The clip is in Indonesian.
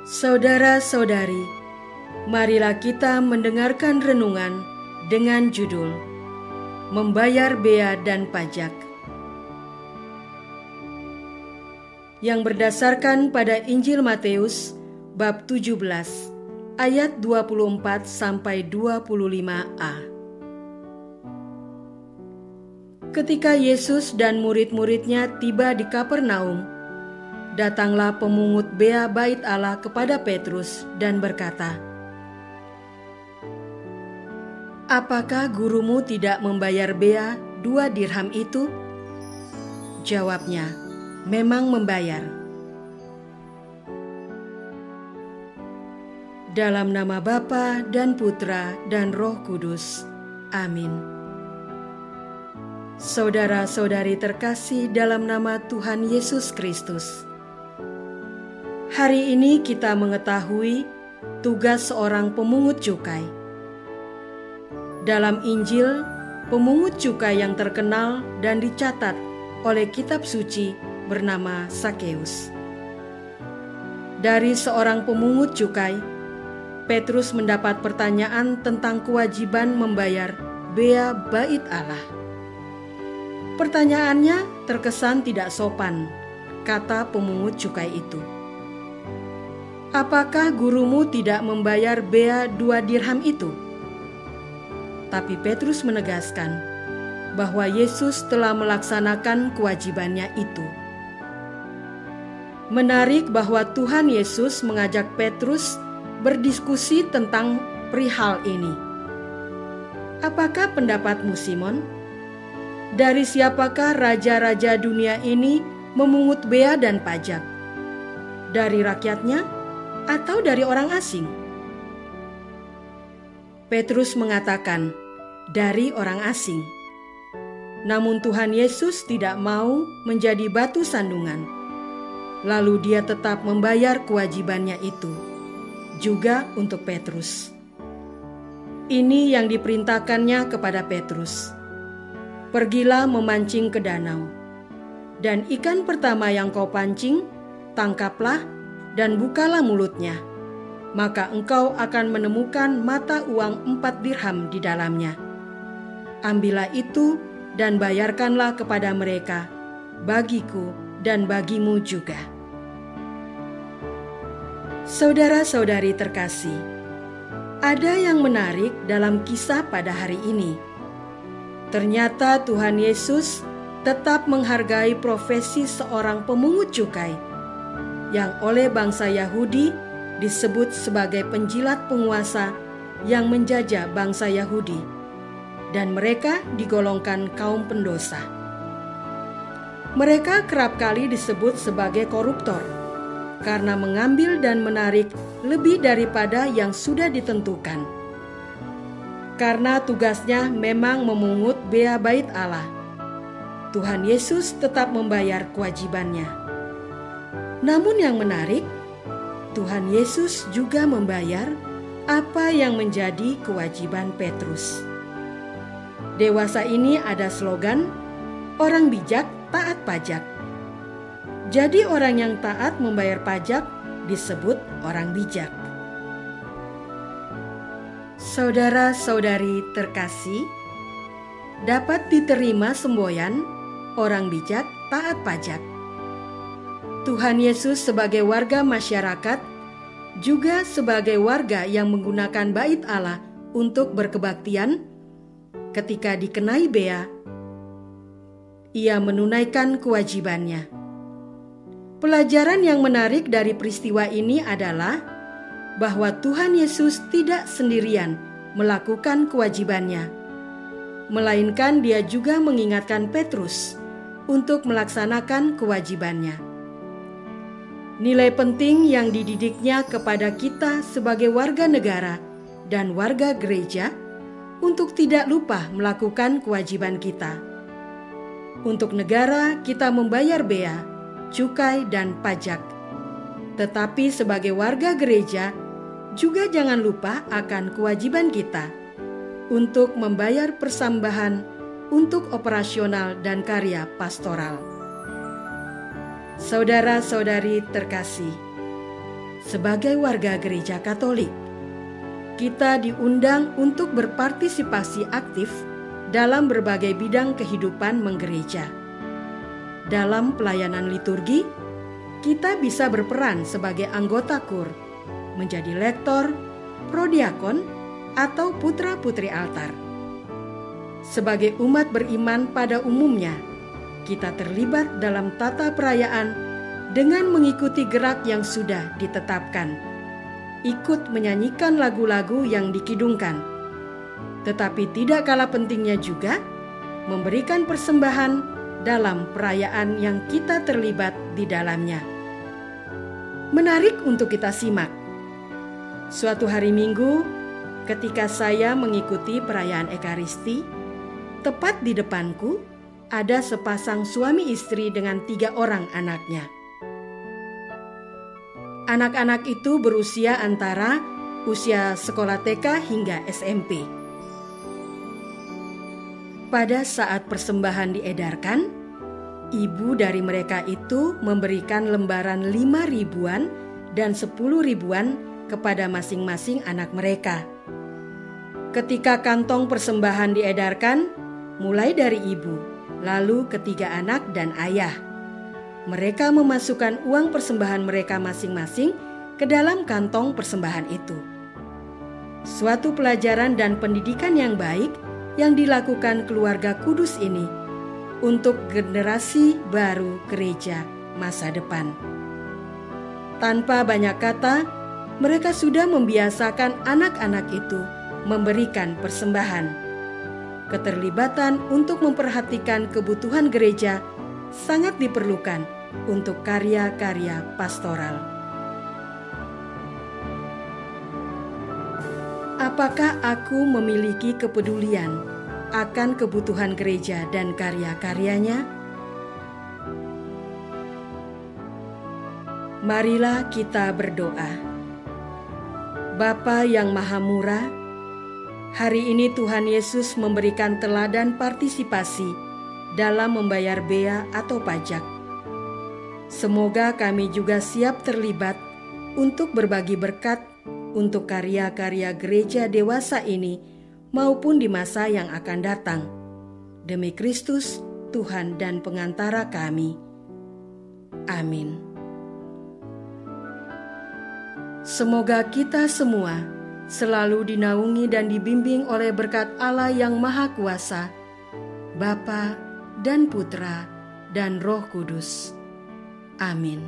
Saudara-saudari, marilah kita mendengarkan renungan dengan judul Membayar Bea dan Pajak, yang berdasarkan pada Injil Matius bab 17 ayat 24 sampai 25a. Ketika Yesus dan murid-muridnya tiba di Kapernaum, datanglah pemungut bea bait Allah kepada Petrus dan berkata, "Apakah gurumu tidak membayar bea 2 dirham itu?" Jawabnya, "Memang membayar." Dalam nama Bapa dan Putra dan Roh Kudus. Amin. Saudara-saudari terkasih dalam nama Tuhan Yesus Kristus, hari ini kita mengetahui tugas seorang pemungut cukai. Dalam Injil, pemungut cukai yang terkenal dan dicatat oleh kitab suci bernama Sakeus. Dari seorang pemungut cukai, Petrus mendapat pertanyaan tentang kewajiban membayar bea bait Allah. Pertanyaannya terkesan tidak sopan, kata pemungut cukai itu. "Apakah gurumu tidak membayar bea 2 dirham itu?" Tapi Petrus menegaskan bahwa Yesus telah melaksanakan kewajibannya itu. Menarik bahwa Tuhan Yesus mengajak Petrus berdiskusi tentang perihal ini. "Apakah pendapatmu, Simon? Dari siapakah raja-raja dunia ini memungut bea dan pajak? Dari rakyatnya atau dari orang asing?" Petrus mengatakan, "Dari orang asing." Namun Tuhan Yesus tidak mau menjadi batu sandungan. Lalu dia tetap membayar kewajibannya itu, juga untuk Petrus. Ini yang diperintahkannya kepada Petrus. "Pergilah memancing ke danau, dan ikan pertama yang kau pancing, tangkaplah dan bukalah mulutnya. Maka engkau akan menemukan mata uang 4 dirham di dalamnya. Ambillah itu dan bayarkanlah kepada mereka, bagiku dan bagimu juga." Saudara-saudari terkasih, ada yang menarik dalam kisah pada hari ini. Ternyata Tuhan Yesus tetap menghargai profesi seorang pemungut cukai, yang oleh bangsa Yahudi disebut sebagai penjilat penguasa yang menjajah bangsa Yahudi, dan mereka digolongkan kaum pendosa. Mereka kerap kali disebut sebagai koruptor, karena mengambil dan menarik lebih daripada yang sudah ditentukan. Karena tugasnya memang memungut bea bait Allah, Tuhan Yesus tetap membayar kewajibannya. Namun yang menarik, Tuhan Yesus juga membayar apa yang menjadi kewajiban Petrus. Dewasa ini ada slogan, "Orang bijak taat pajak." Jadi orang yang taat membayar pajak disebut orang bijak. Saudara-saudari terkasih, dapat diterima semboyan orang bijak taat pajak. Tuhan Yesus sebagai warga masyarakat, juga sebagai warga yang menggunakan bait Allah untuk berkebaktian, ketika dikenai bea, ia menunaikan kewajibannya. Pelajaran yang menarik dari peristiwa ini adalah bahwa Tuhan Yesus tidak sendirian melakukan kewajibannya, melainkan dia juga mengingatkan Petrus untuk melaksanakan kewajibannya. Nilai penting yang dididiknya kepada kita sebagai warga negara dan warga gereja untuk tidak lupa melakukan kewajiban kita. Untuk negara, kita membayar bea, cukai, dan pajak. Tetapi sebagai warga gereja, juga jangan lupa akan kewajiban kita untuk membayar persambahan untuk operasional dan karya pastoral. Saudara-saudari terkasih, sebagai warga gereja Katolik, kita diundang untuk berpartisipasi aktif dalam berbagai bidang kehidupan menggereja. Dalam pelayanan liturgi, kita bisa berperan sebagai anggota KUR, menjadi lektor, prodiakon, atau putra-putri altar. Sebagai umat beriman pada umumnya, kita terlibat dalam tata perayaan dengan mengikuti gerak yang sudah ditetapkan, ikut menyanyikan lagu-lagu yang dikidungkan. Tetapi tidak kalah pentingnya juga memberikan persembahan dalam perayaan yang kita terlibat di dalamnya. Menarik untuk kita simak. Suatu hari Minggu, ketika saya mengikuti perayaan Ekaristi, tepat di depanku ada sepasang suami istri dengan 3 orang anaknya. Anak-anak itu berusia antara usia sekolah TK hingga SMP. Pada saat persembahan diedarkan, ibu dari mereka itu memberikan lembaran 5 ribuan dan 10 ribuan kepada masing-masing anak mereka. Ketika kantong persembahan diedarkan, mulai dari ibu, lalu ketiga anak dan ayah, mereka memasukkan uang persembahan mereka masing-masing ke dalam kantong persembahan itu. Suatu pelajaran dan pendidikan yang baik yang dilakukan keluarga kudus ini untuk generasi baru gereja masa depan. Tanpa banyak kata, mereka sudah membiasakan anak-anak itu memberikan persembahan. Keterlibatan untuk memperhatikan kebutuhan gereja sangat diperlukan untuk karya-karya pastoral. Apakah aku memiliki kepedulian akan kebutuhan gereja dan karya-karyanya? Marilah kita berdoa. Bapa yang Maha Murah, hari ini Tuhan Yesus memberikan teladan partisipasi dalam membayar bea atau pajak. Semoga kami juga siap terlibat untuk berbagi berkat untuk karya-karya gereja dewasa ini maupun di masa yang akan datang. Demi Kristus, Tuhan dan pengantara kami. Amin. Semoga kita semua selalu dinaungi dan dibimbing oleh berkat Allah yang Maha Kuasa, Bapa dan Putra dan Roh Kudus. Amin.